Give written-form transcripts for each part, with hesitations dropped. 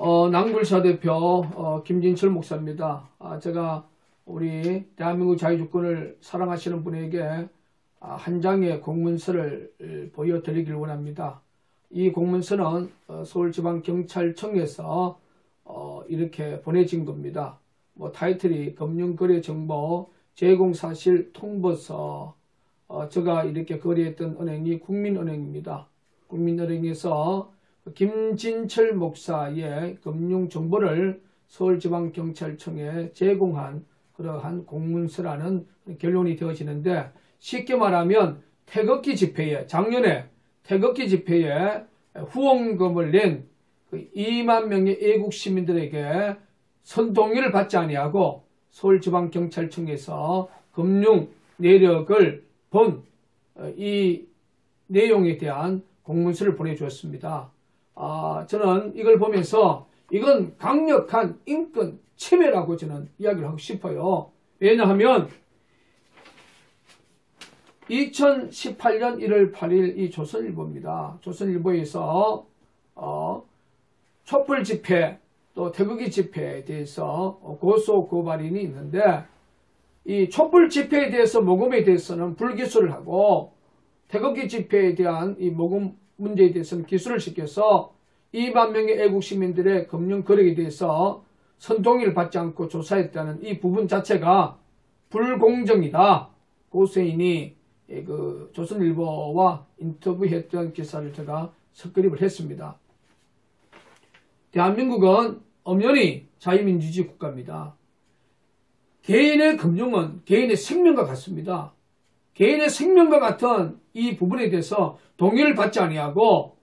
낭불사 대표 김진철 목사입니다. 제가 우리 대한민국 자유주권을 사랑하시는 분에게 한 장의 공문서를 보여드리길 원합니다. 이 공문서는 서울지방경찰청에서 이렇게 보내진 겁니다. 타이틀이 금융거래정보 제공사실 통보서. 제가 이렇게 거래했던 은행이 국민은행입니다. 국민은행에서 김진철 목사의 금융정보를 서울지방경찰청에 제공한 그러한 공문서라는 결론이 되어지는데, 쉽게 말하면 태극기 집회에, 작년에 태극기 집회에 후원금을 낸 2만 명의 애국 시민들에게 선동의를 받지 아니하고 서울지방경찰청에서 금융 내역을 본 이 내용에 대한 공문서를 보내주었습니다. 저는 이걸 보면서 이건 강력한 인권 침해라고 저는 이야기를 하고 싶어요. 왜냐하면 2018년 1월 8일 이 조선일보입니다. 조선일보에서 촛불 집회 또 태극기 집회에 대해서 고소 고발인이 있는데, 이 촛불 집회에 대해서 모금에 대해서는 불기소를 하고 태극기 집회에 대한 이 모금 문제에 대해서는 기소를 시켜서 2만 명의 애국 시민들의 금융 거래에 대해서 선동의를 받지 않고 조사했다는 이 부분 자체가 불공정이다. 고소인이 그 조선일보와 인터뷰했던 기사를 제가 섭그립을 했습니다. 대한민국은 엄연히 자유민주주의 국가입니다. 개인의 금융은 개인의 생명과 같습니다. 개인의 생명과 같은 이 부분에 대해서 동의를 받지 아니하고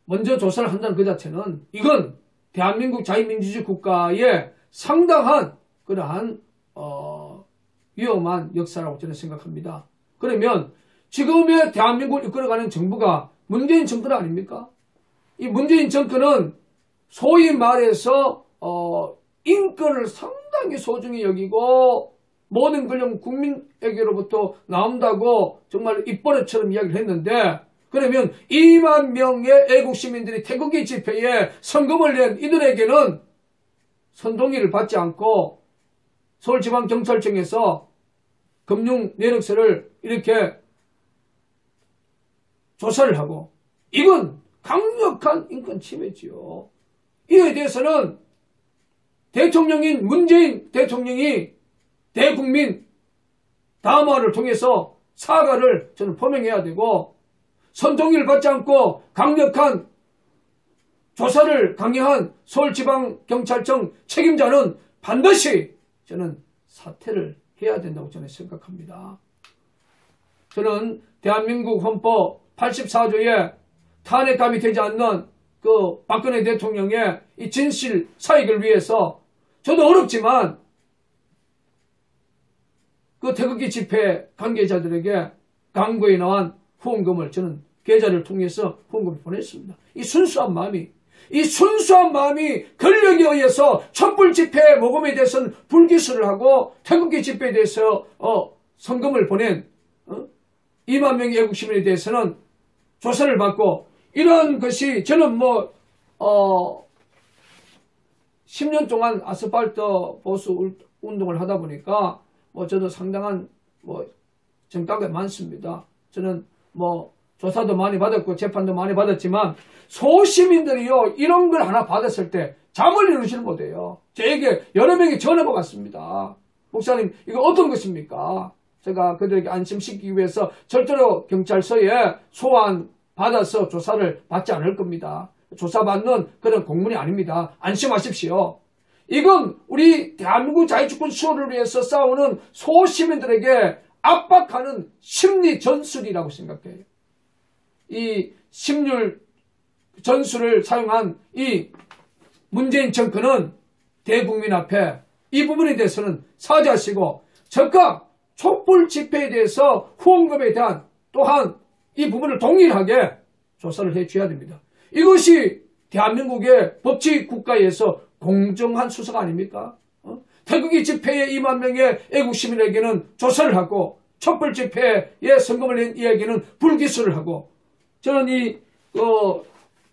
먼저 조사를 한다는 그 자체는, 이건 대한민국 자유민주주의 국가의 상당한 그러한 위험한 역사라고 저는 생각합니다. 그러면 지금의 대한민국을 이끌어가는 정부가 문재인 정권 아닙니까? 이 문재인 정권은 소위 말해서 인권을 상당히 소중히 여기고 모든 권력 국민에게로부터 나온다고 정말 입버릇처럼 이야기를 했는데, 그러면 2만 명의 애국 시민들이 태극기 집회에 성금을 낸 이들에게는 선동의를 받지 않고 서울지방경찰청에서 금융 내역서를 이렇게 조사를 하고, 이건 강력한 인권 침해지요. 이에 대해서는 대통령인 문재인 대통령이 대국민 담화를 통해서 사과를 저는 표명해야 되고, 선동의를 받지 않고 강력한 조사를 강행한 서울지방경찰청 책임자는 반드시 저는 사퇴를 해야 된다고 저는 생각합니다. 저는 대한민국 헌법 84조에 탄핵감이 되지 않는 그 박근혜 대통령의 이 진실 사익을 위해서 저도 어렵지만 그 태극기 집회 관계자들에게 강구에 나온 후원금을 저는 계좌를 통해서 후원금을 보냈습니다. 이 순수한 마음이 권력에 의해서 촛불 집회 모금에 대해서는 불기소를 하고 태극기 집회에 대해서 성금을 보낸 2만 명의 애국 시민에 대해서는 조사를 받고, 이런 것이 저는 10년 동안 아스팔트 보수 운동을 하다 보니까 저도 상당한 정당이 많습니다. 저는 조사도 많이 받았고 재판도 많이 받았지만 소시민들이요, 이런 걸 하나 받았을 때 잠을 이루지는 못해요. 저에게 여러 명이 전화가 왔습니다. 목사님, 이거 어떤 것입니까? 제가 그들에게 안심시키기 위해서 절대로 경찰서에 소환 받아서 조사를 받지 않을 겁니다. 조사받는 그런 공문이 아닙니다. 안심하십시오. 이건 우리 대한민국 자유주권 수호를 위해서 싸우는 소시민들에게 압박하는 심리 전술이라고 생각해요. 이 심률 전술을 사용한 이 문재인 정권은 대국민 앞에 이 부분에 대해서는 사죄하시고, 즉각 촛불 집회에 대해서 후원금에 대한 또한 이 부분을 동일하게 조사를 해줘야 됩니다. 이것이 대한민국의 법치 국가에서 공정한 수사가 아닙니까? 태극기 집회에 2만 명의 애국 시민에게는 조사를 하고 촛불 집회에 성금을 낸 이에게는 불기소를 하고, 저는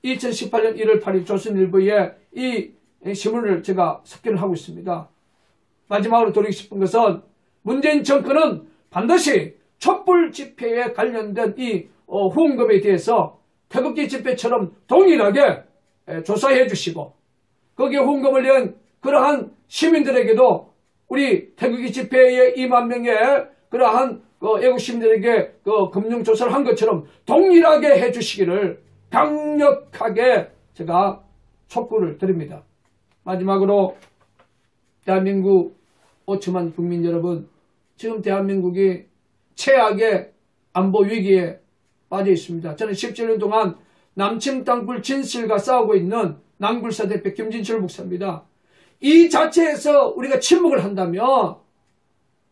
2018년 1월 8일 조선일보에 이 신문을 제가 섭견을 하고 있습니다. 마지막으로 드리고 싶은 것은 문재인 정권은 반드시 촛불 집회에 관련된 이 후원금에 대해서 태극기 집회처럼 동일하게 조사해 주시고 거기에 후원금을 낸 그러한 시민들에게도 우리 태극기 집회에 2만 명의 그러한 애국 시민들에게 금융조사를 한 것처럼 동일하게 해 주시기를 강력하게 제가 촉구를 드립니다. 마지막으로 대한민국 5천만 국민 여러분, 지금 대한민국이 최악의 안보 위기에 빠져 있습니다. 저는 17년 동안 남침 땅굴 진실과 싸우고 있는 남굴사 대표 김진철 목사입니다. 이 자체에서 우리가 침묵을 한다면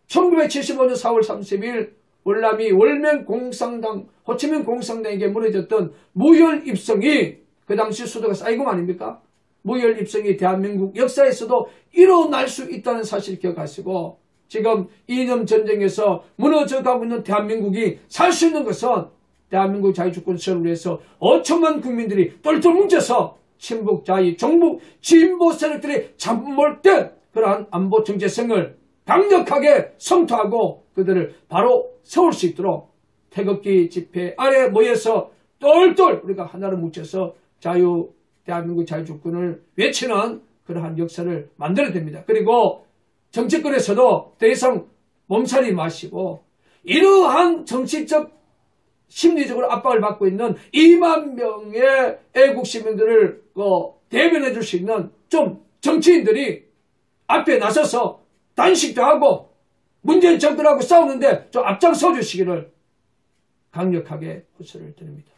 1975년 4월 30일 월남이 월명 공산당, 호치민 공산당에게 무너졌던 무혈 입성이 그 당시 수도가 사이공 아닙니까? 무혈 입성이 대한민국 역사에서도 일어날 수 있다는 사실을 기억하시고 지금 이념 전쟁에서 무너져가고 있는 대한민국이 살 수 있는 것은 대한민국 자유주권 수호를 위해서 5천만 국민들이 똘똘 뭉쳐서 친북, 자유, 종북, 진보 세력들이 잠몰된 그러한 안보 정체성을 강력하게 성토하고 그들을 바로 세울 수 있도록 태극기 집회 아래 모여서 똘똘 우리가 하나로 뭉쳐서 대한민국 자유주권을 외치는 그러한 역사를 만들어야 됩니다. 그리고 정치권에서도 더 이상 몸살이 마시고 이러한 정치적 심리적으로 압박을 받고 있는 2만 명의 애국 시민들을 대변해 줄 수 있는 좀 정치인들이 앞에 나서서 단식도 하고 문재인 정권하고 싸우는데 좀 앞장서 주시기를 강력하게 호소를 드립니다.